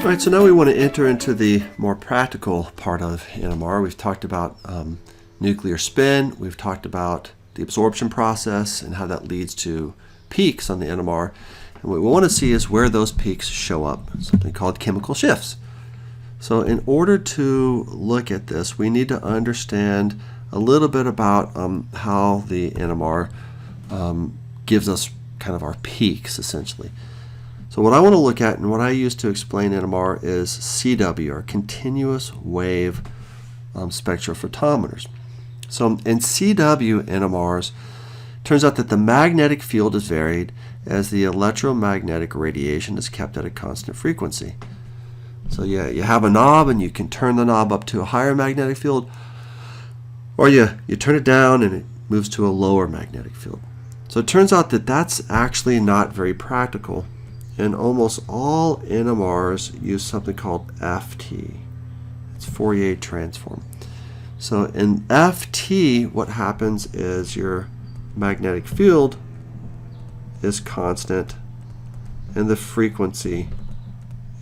All right, so now we want to enter into the more practical part of NMR. We've talked about nuclear spin. We've talked about the absorption process and how that leads to peaks on the NMR. And what we want to see is where those peaks show up, something called chemical shifts. So in order to look at this, we need to understand a little bit about how the NMR gives us kind of our peaks, essentially. So what I want to look at and what I use to explain NMR is CW, or continuous wave spectrophotometers. So in CW NMRs, it turns out that the magnetic field is varied as the electromagnetic radiation is kept at a constant frequency. So yeah, you have a knob and you can turn the knob up to a higher magnetic field, or you turn it down and it moves to a lower magnetic field. So it turns out that that's actually not very practical. And almost all NMRs use something called FT. It's Fourier transform. So in FT, what happens is your magnetic field is constant and the frequency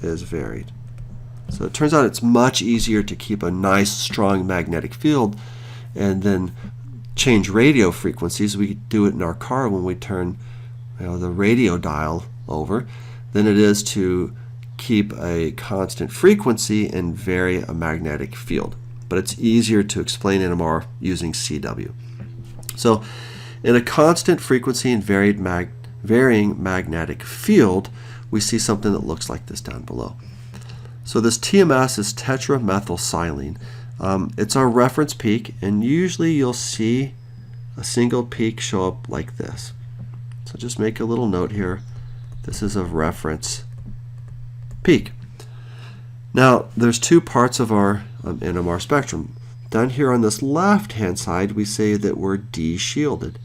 is varied. So it turns out it's much easier to keep a nice, strong magnetic field and then change radio frequencies. We do it in our car when we turn the radio dial over than it is to keep a constant frequency and vary a magnetic field. But it's easier to explain NMR using CW. So in a constant frequency and varying magnetic field, we see something that looks like this down below. So this TMS is tetramethylsilane. It's our reference peak, and usually you'll see a single peak show up like this. So just make a little note here. This is a reference peak. Now, there's two parts of our NMR spectrum. Down here on this left-hand side, we say that we're de-shielded.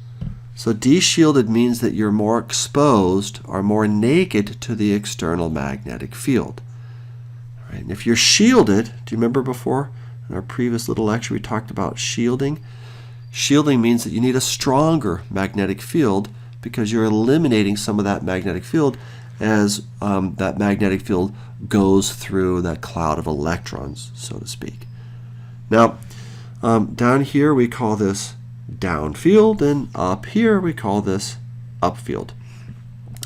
So de-shielded means that you're more exposed or more naked to the external magnetic field. All right, and if you're shielded, do you remember before in our previous little lecture we talked about shielding? Shielding means that you need a stronger magnetic field because you're eliminating some of that magnetic field as that magnetic field goes through that cloud of electrons, so to speak. Now, down here we call this downfield, and up here we call this upfield.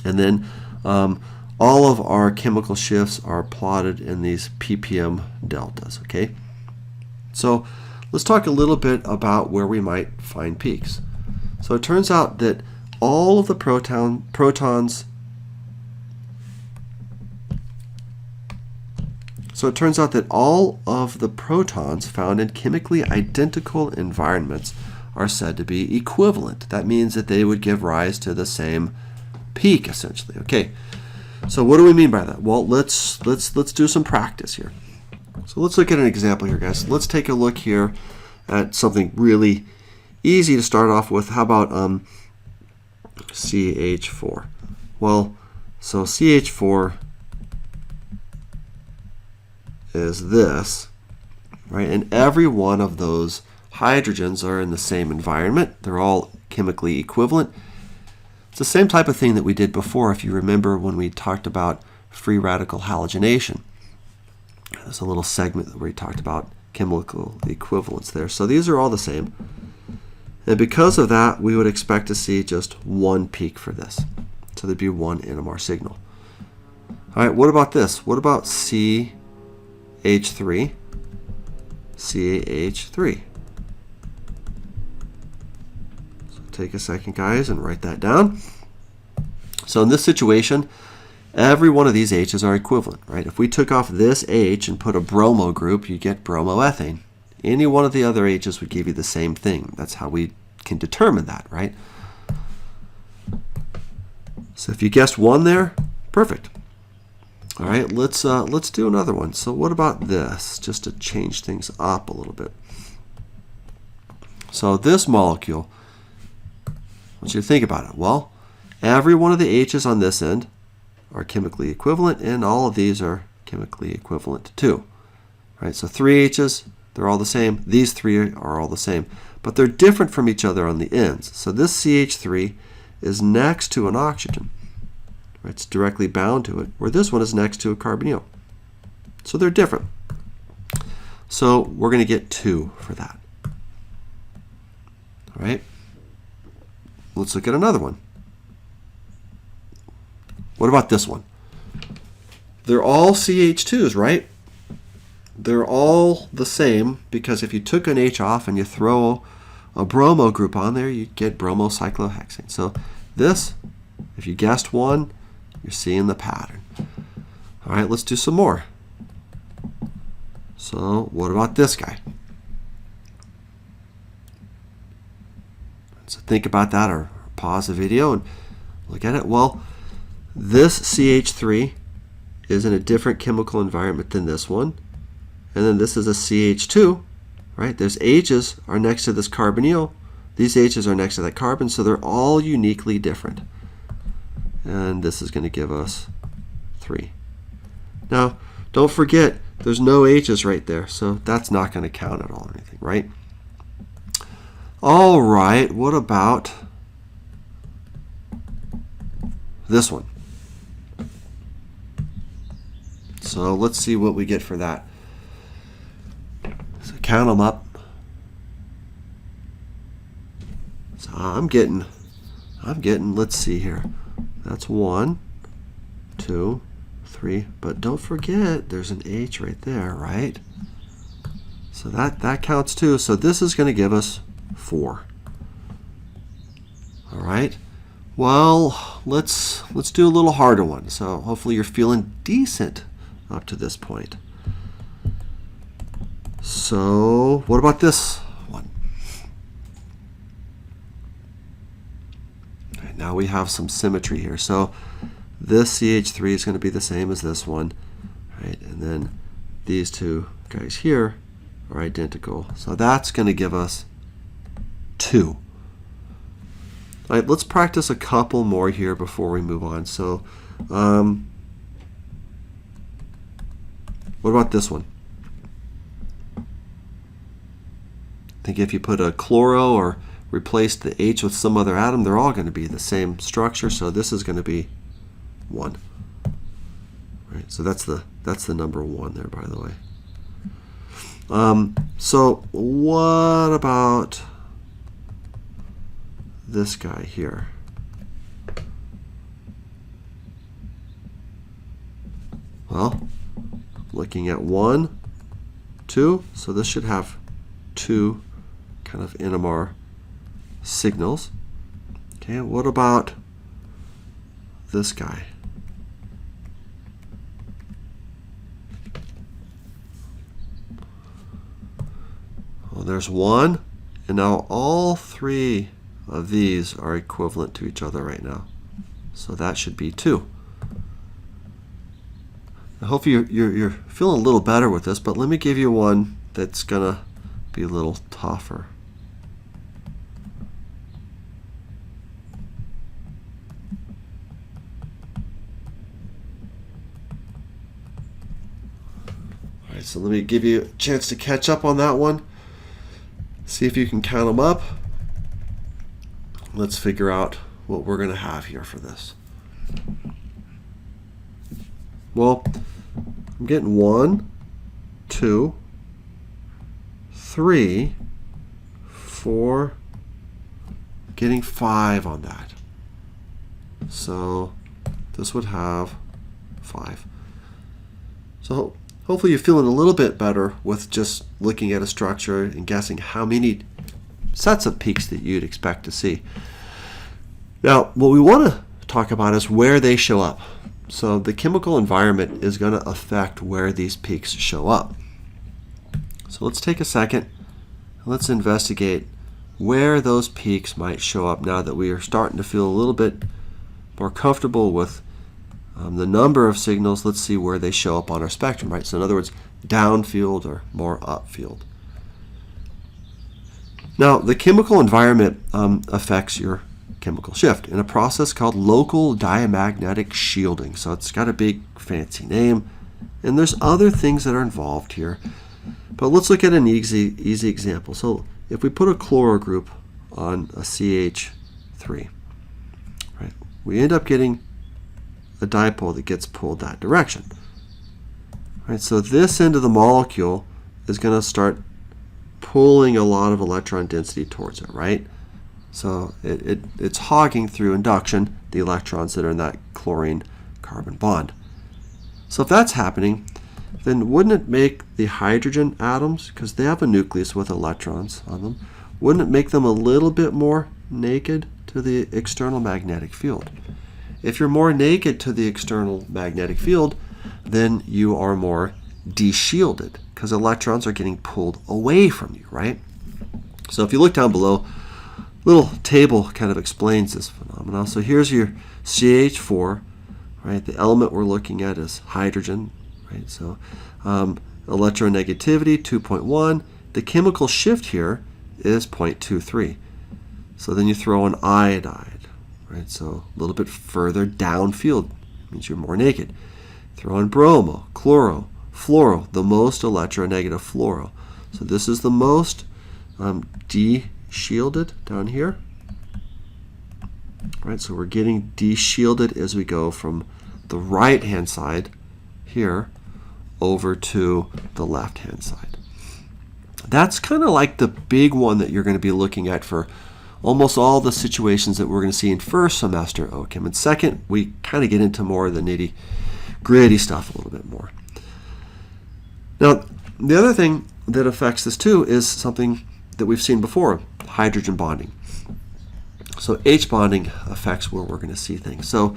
And then all of our chemical shifts are plotted in these ppm deltas, okay? So let's talk a little bit about where we might find peaks. So it turns out that all of the protons found in chemically identical environments are said to be equivalent. That means that they would give rise to the same peak, essentially. Okay, so what do we mean by that? Well, let's do some practice here. So let's look at an example here, guys. Let's take a look here at something really easy to start off with. How about CH4? Well, so CH4 is this, right? And every one of those hydrogens are in the same environment. They're all chemically equivalent. It's the same type of thing that we did before, if you remember when we talked about free radical halogenation. There's a little segment where we talked about chemical equivalence there. So these are all the same. And because of that, we would expect to see just one peak for this. So there'd be one NMR signal. All right, what about this? What about CH3? CH3. So take a second, guys, and write that down. So in this situation, every one of these H's are equivalent, right? If we took off this H and put a bromo group, you get bromoethane. Any one of the other H's would give you the same thing. That's how we can determine that, right? So if you guessed one there, perfect. All right, let's do another one. So what about this, just to change things up a little bit? So this molecule, I want you to think about it. Well, every one of the H's on this end are chemically equivalent, and all of these are chemically equivalent too. Right, so 3 H's, they're all the same. These 3 are all the same, but they're different from each other on the ends. So this CH3 is next to an oxygen. Right, it's directly bound to it, where this one is next to a carbonyl. So they're different. So we're going to get 2 for that. All right. Let's look at another one. What about this one? They're all CH2s, right? They're all the same because if you took an H off and you throw a bromo group on there, you get bromocyclohexane. So this, if you guessed 1, you're seeing the pattern. All right, let's do some more. So what about this guy? So think about that, or pause the video and look at it. Well, this CH3 is in a different chemical environment than this one. And then this is a CH2, right? There's H's are next to this carbonyl. These H's are next to that carbon, so they're all uniquely different. And this is going to give us 3. Now, don't forget, there's no H's right there, so that's not going to count at all or anything, right? All right, what about this one? So let's see what we get for that. So count them up. So I'm getting, let's see here. That's 1, 2, 3, but don't forget there's an H right there, right? So that counts too. So this is going to give us 4. All right. Well, let's do a little harder one. So hopefully you're feeling decent up to this point. So what about this one? Right, now we have some symmetry here. So this CH3 is going to be the same as this one, right? And then these two guys here are identical. So that's going to give us 2. All right, let's practice a couple more here before we move on. So what about this one? I think if you put a chloro or replace the H with some other atom, they're all going to be the same structure. So this is going to be 1. Right, so that's the number 1 there, by the way. So what about this guy here? Well, looking at 1, 2, so this should have 2 kind of NMR signals. Okay, what about this guy? Well, there's 1, and now all 3 of these are equivalent to each other right now. So that should be 2. I hope you're feeling a little better with this, but let me give you one that's going to be a little tougher. All right, so let me give you a chance to catch up on that one. See if you can count them up. Let's figure out what we're going to have here for this. Well, I'm getting 1, 2, 3, 4, getting 5 on that. So this would have 5. So hopefully you're feeling a little bit better with just looking at a structure and guessing how many sets of peaks that you'd expect to see. Now, what we want to talk about is where they show up. So the chemical environment is going to affect where these peaks show up. So let's take a second and let's investigate where those peaks might show up now that we are starting to feel a little bit more comfortable with the number of signals. Let's see where they show up on our spectrum, right? So in other words, downfield or more upfield. Now, the chemical environment affects your chemical shift in a process called local diamagnetic shielding. So it's got a big fancy name, and there's other things that are involved here. But let's look at an easy example. So if we put a chloro group on a CH3, right, we end up getting a dipole that gets pulled that direction. Right, so this end of the molecule is going to start pulling a lot of electron density towards it, right? So it's hogging through induction the electrons that are in that chlorine-carbon bond. So if that's happening, then wouldn't it make the hydrogen atoms, because they have a nucleus with electrons on them, wouldn't it make them a little bit more naked to the external magnetic field? If you're more naked to the external magnetic field, then you are more de-shielded, because electrons are getting pulled away from you, right? So if you look down below, little table kind of explains this phenomenon. So here's your CH4, right? The element we're looking at is hydrogen, right? So electronegativity 2.1. The chemical shift here is 0.23. So then you throw an iodide, right? So a little bit further downfield means you're more naked. Throw in bromo, chloro, fluoro, the most electronegative fluoro. So this is the most de-shielded down here. Right, so we're getting de-shielded as we go from the right-hand side here over to the left-hand side. That's kind of like the big one that you're going to be looking at for almost all the situations that we're going to see in first semester OChem. In second, we kind of get into more of the nitty-gritty stuff a little bit more. Now, the other thing that affects this too is something that we've seen before, hydrogen bonding. So H bonding affects where we're going to see things. So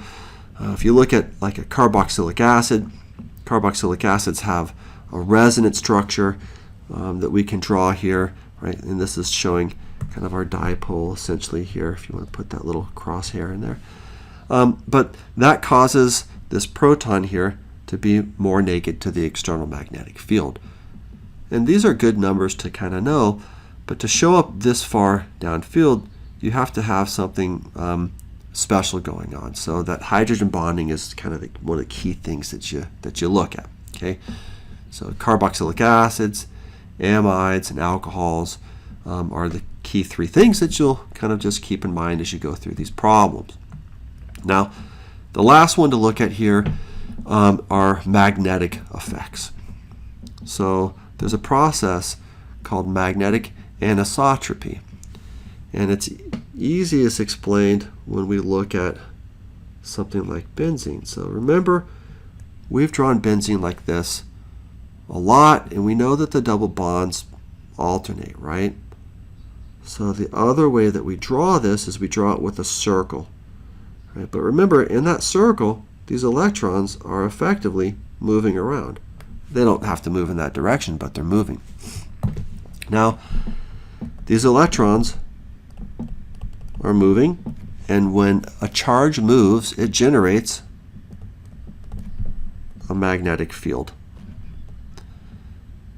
if you look at like a carboxylic acid, carboxylic acids have a resonance structure that we can draw here, right? And this is showing kind of our dipole essentially here, if you want to put that little crosshair in there. But that causes this proton here to be more naked to the external magnetic field. And these are good numbers to kind of know, but to show up this far downfield, you have to have something special going on. So that hydrogen bonding is kind of one of the key things that you look at. Okay, so carboxylic acids, amides, and alcohols are the key three things that you'll kind of just keep in mind as you go through these problems. Now, the last one to look at here are magnetic effects. So there's a process called magnetic anisotropy, and it's easiest explained when we look at something like benzene. So remember, we've drawn benzene like this a lot, and we know that the double bonds alternate, right? So the other way that we draw this is we draw it with a circle, right? But remember, in that circle, these electrons are effectively moving around. They don't have to move in that direction, but they're moving. Now, these electrons are moving, and when a charge moves, it generates a magnetic field.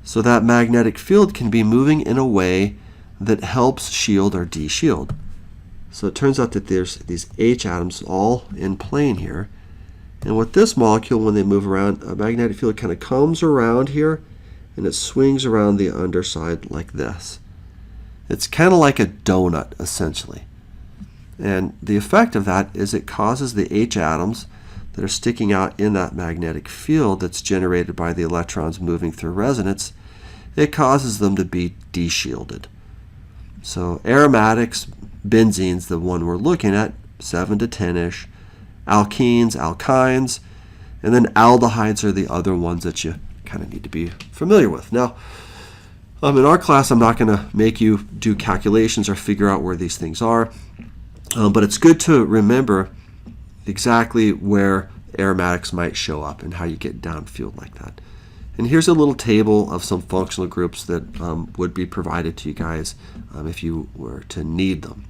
So that magnetic field can be moving in a way that helps shield or de-shield. So it turns out that there's these H atoms all in plane here. And with this molecule, when they move around, a magnetic field kind of comes around here, and it swings around the underside like this. It's kind of like a donut, essentially. And the effect of that is it causes the H atoms that are sticking out in that magnetic field that's generated by the electrons moving through resonance, it causes them to be de-shielded. So aromatics, benzene's the one we're looking at, 7 to 10-ish. Alkenes, alkynes, and then aldehydes are the other ones that you kind of need to be familiar with. Now, in our class, I'm not going to make you do calculations or figure out where these things are, but it's good to remember exactly where aromatics might show up and how you get downfield like that. And here's a little table of some functional groups that would be provided to you guys if you were to need them.